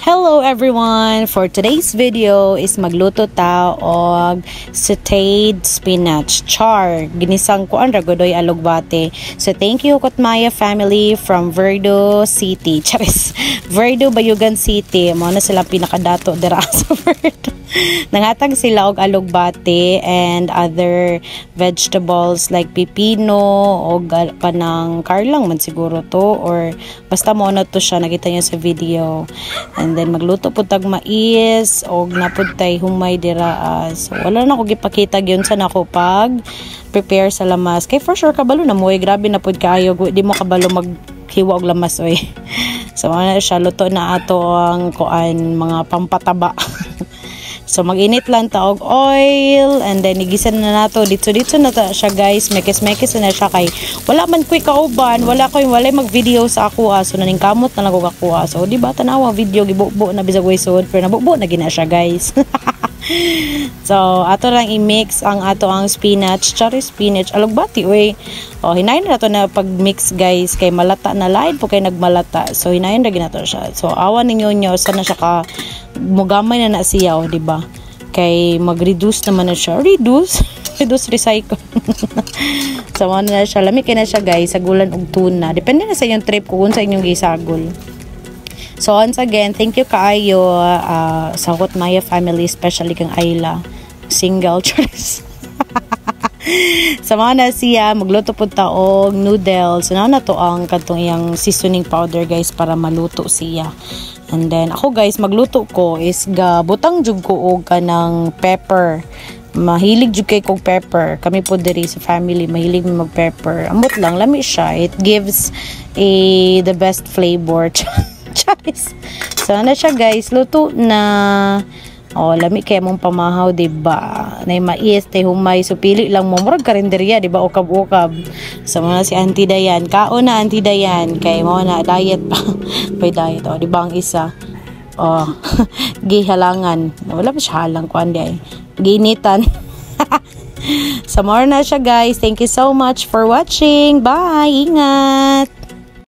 Hello everyone! For today's video is magluto ta og sauteed spinach char. Ginisang kuan ra godoy alugbate. So thank you Kutmaya family from Verdo City. Charis. Verdo Bayugan City. Mao na sila pinakadato dira sa Verdo. Nangatag sila og alugbate and other vegetables like pipino o panang karlang man siguro to or basta mo na to siya nakita niyo sa video. And then magluto po tag mais og napud tay humay dira. So wala na ko gipakita gyud sa nako pag prepare sa lamas. Kay for sure kabalo na mo grabe na pud kaayo di mo kabalo maghiwa og lamas oy. So na siya luto na ato ang kuan mga pampataba. So mag-init lang ta og oil and then igisan na nato dito na ta siya guys, mekes na siya kay wala man koy kauban, wala mag-video sa ako so naning kamot na lang ko ako so di ba tanawa video gibubo na bisag way sud pero nabubo na gina siya guys. So ato lang i-mix ang spinach, cherry spinach, alugbati oy. Hinayon na to na pag-mix guys kay malata na lain po kay nagmalata. So hinayon ra ginato siya. So awan ninyo sana siya ka mugamay na siya di ba? Kay mag-reduce naman na siya. Reduce recycle. So ano na siya, lami kay na siya guys, sagulan og tuna. Depende na sa inyong trip kung sa inyong gisagol. So once again, thank you kaayo sa Kutmaya family, especially kang Ayla, single choice. Sa mga na siya, magluto po taong noodles. So na to ang katong iyang seasoning powder guys para maluto siya. And then ako guys, magluto ko is butang jud ko og kanang pepper. Mahilig jud kay kog pepper. Kami po diri sa family mahilig mag pepper. Ambot lang lami siya. It gives the best flavor. Charis. So na siya guys, luto na. Lami kay mong pamahaw, diba? Nay mais, tay humay, so pili lang mo murag karinderya, diba? Ukab-ukab. So muna si Auntie Dayan. Kaon na Auntie Dayan kay mo na diet pa. May diet diba ang isa? Gihalangan. Wala pa siya halang kuan di. Ginitan. So more na siya guys. Thank you so much for watching. Bye. Ingat.